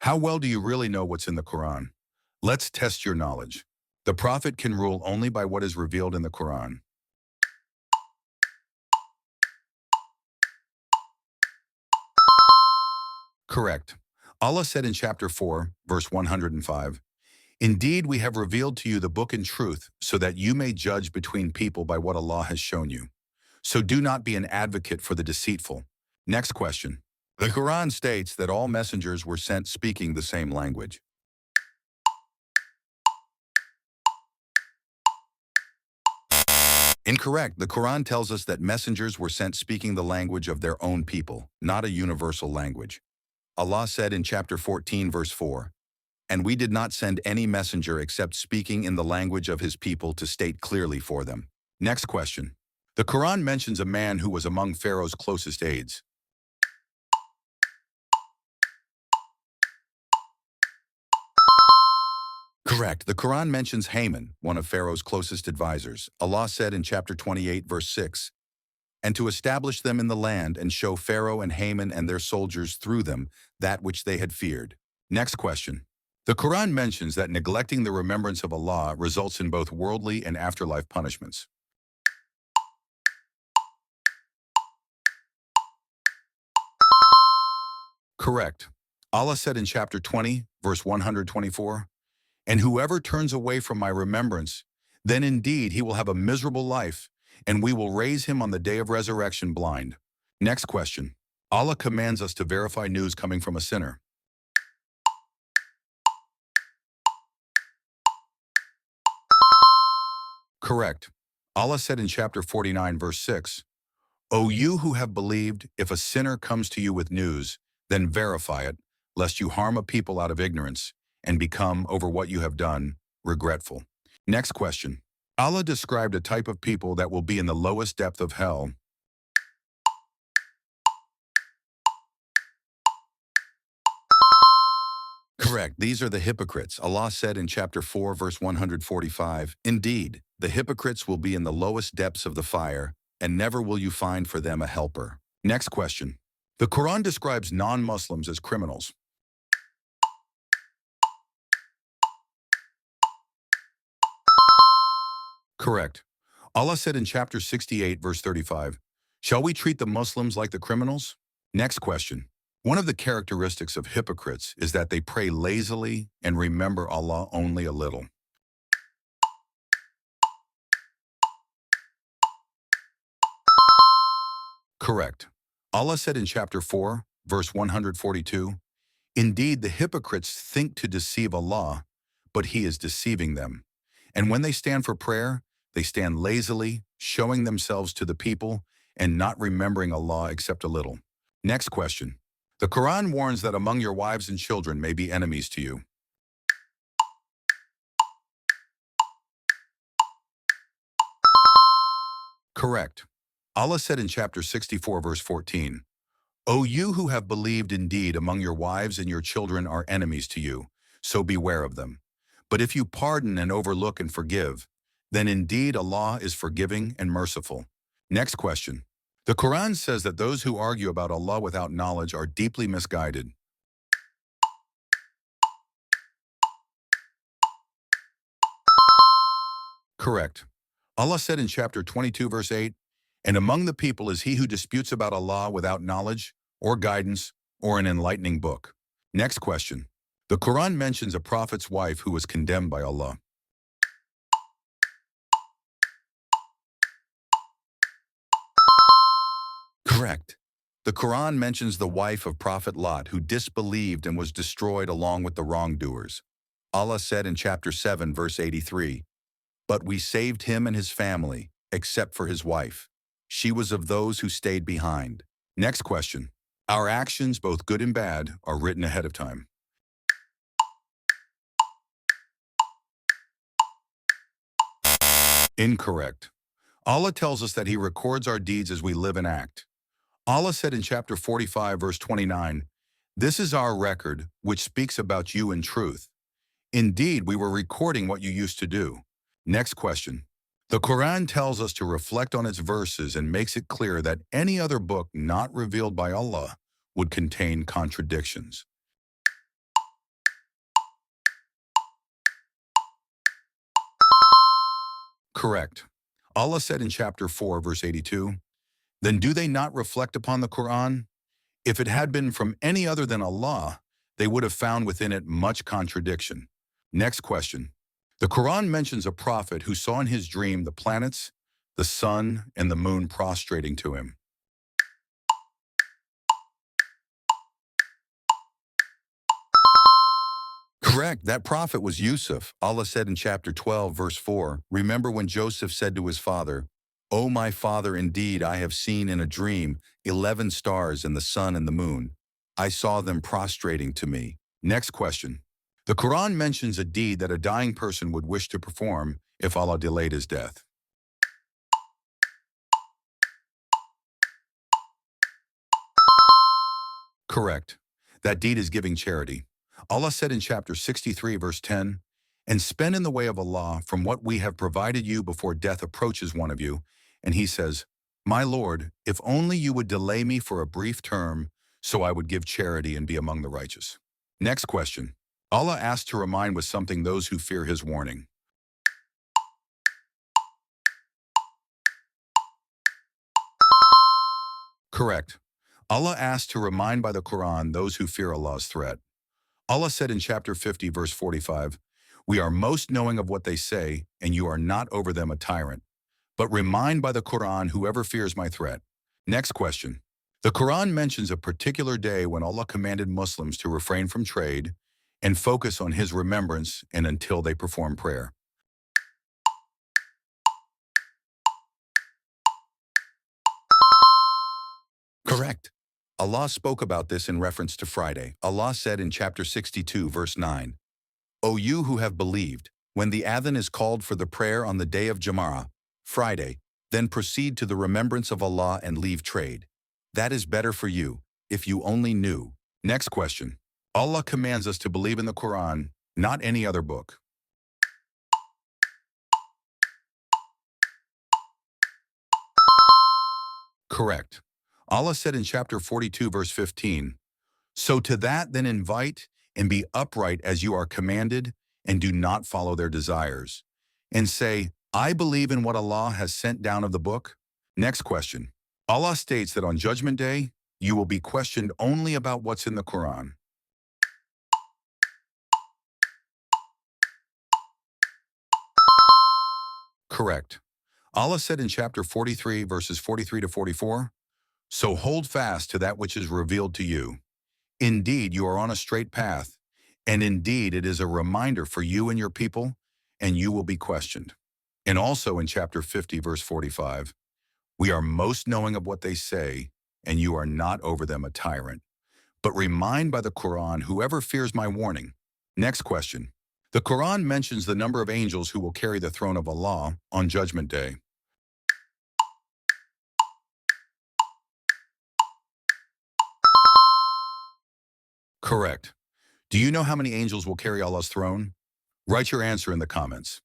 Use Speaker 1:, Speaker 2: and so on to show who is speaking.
Speaker 1: How well do you really know what's in the Quran? Let's test your knowledge. The Prophet can rule only by what is revealed in the Quran. Correct. Allah said in chapter 4, verse 105, "Indeed, we have revealed to you the book in truth, so that you may judge between people by what Allah has shown you. So do not be an advocate for the deceitful." Next question. The Quran states that all messengers were sent speaking the same language. Incorrect. The Quran tells us that messengers were sent speaking the language of their own people, not a universal language. Allah said in chapter 14, verse 4, "And we did not send any messenger except speaking in the language of his people to state clearly for them." Next question. The Quran mentions a man who was among Pharaoh's closest aides. Correct. The Quran mentions Haman, one of Pharaoh's closest advisors. Allah said in chapter 28, verse 6, "And to establish them in the land and show Pharaoh and Haman and their soldiers through them that which they had feared." Next question. The Quran mentions that neglecting the remembrance of Allah results in both worldly and afterlife punishments. Correct. Allah said in chapter 20, verse 124, "And whoever turns away from my remembrance, then indeed he will have a miserable life, and we will raise him on the day of resurrection blind." Next question. Allah commands us to verify news coming from a sinner. Correct. Allah said in chapter 49, verse 6, "O you who have believed, if a sinner comes to you with news, then verify it, lest you harm a people out of ignorance and become, over what you have done, regretful." Next question. Allah described a type of people that will be in the lowest depth of hell. Correct. These are the hypocrites. Allah said in chapter 4, verse 145, "Indeed, the hypocrites will be in the lowest depths of the fire, and never will you find for them a helper." Next question. The Quran describes non-Muslims as criminals. Correct. Allah said in chapter 68, verse 35, "Shall we treat the Muslims like the criminals?" Next question. One of the characteristics of hypocrites is that they pray lazily and remember Allah only a little. Correct. Allah said in chapter 4, verse 142, "Indeed, the hypocrites think to deceive Allah, but He is deceiving them. And when they stand for prayer, they stand lazily, showing themselves to the people and not remembering Allah except a little." Next question. The Quran warns that among your wives and children may be enemies to you. Correct. Allah said in chapter 64, verse 14, "O you who have believed, indeed, among your wives and your children are enemies to you, so beware of them. But if you pardon and overlook and forgive, then indeed Allah is forgiving and merciful." Next question. The Quran says that those who argue about Allah without knowledge are deeply misguided. Correct. Allah said in chapter 22, verse 8, "And among the people is he who disputes about Allah without knowledge or guidance or an enlightening book." Next question. The Quran mentions a prophet's wife who was condemned by Allah. Correct. The Quran mentions the wife of Prophet Lot who disbelieved and was destroyed along with the wrongdoers. Allah said in chapter 7, verse 83, "But we saved him and his family, except for his wife. She was of those who stayed behind." Next question. Our actions, both good and bad, are written ahead of time. Incorrect. Allah tells us that He records our deeds as we live and act. Allah said in chapter 45, verse 29, "This is our record, which speaks about you in truth. Indeed, we were recording what you used to do." Next question. The Quran tells us to reflect on its verses and makes it clear that any other book not revealed by Allah would contain contradictions. Correct. Allah said in chapter 4, verse 82, "Then do they not reflect upon the Quran? If it had been from any other than Allah, they would have found within it much contradiction." Next question. The Quran mentions a prophet who saw in his dream the planets, the sun, and the moon prostrating to him. Correct. That prophet was Yusuf. Allah said in chapter 12, verse 4, "Remember when Joseph said to his father, 'O my father, indeed I have seen in a dream 11 stars and the sun and the moon. I saw them prostrating to me.'" Next question. The Quran mentions a deed that a dying person would wish to perform if Allah delayed his death. Correct. That deed is giving charity. Allah said in chapter 63, verse 10, "And spend in the way of Allah from what we have provided you before death approaches one of you." And he says, "My Lord, if only you would delay me for a brief term, so I would give charity and be among the righteous." Next question. Allah asked to remind with something those who fear his warning. Correct. Allah asked to remind by the Quran those who fear Allah's threat. Allah said in chapter 50, verse 45, "We are most knowing of what they say, and you are not over them a tyrant. But remind by the Quran whoever fears my threat." Next question. The Quran mentions a particular day when Allah commanded Muslims to refrain from trade and focus on his remembrance and until they perform prayer. Correct. Allah spoke about this in reference to Friday. Allah said in chapter 62, verse 9, "O you who have believed, when the adhan is called for the prayer on the day of Jama'ah, Friday, then proceed to the remembrance of Allah and leave trade. That is better for you, if you only knew." Next question. Allah commands us to believe in the Quran, not any other book. Correct. Allah said in chapter 42, verse 15, "So to that then invite and be upright as you are commanded, and do not follow their desires. And say, I believe in what Allah has sent down of the book." Next question. Allah states that on Judgment Day, you will be questioned only about what's in the Quran. Correct. Allah said in chapter 43, verses 43 to 44, "So hold fast to that which is revealed to you. Indeed, you are on a straight path, and indeed it is a reminder for you and your people, and you will be questioned." And also in chapter 50, verse 45, "We are most knowing of what they say, and you are not over them a tyrant. But remind by the Quran whoever fears my warning." Next question. The Quran mentions the number of angels who will carry the throne of Allah on Judgment Day. Correct. Do you know how many angels will carry Allah's throne? Write your answer in the comments.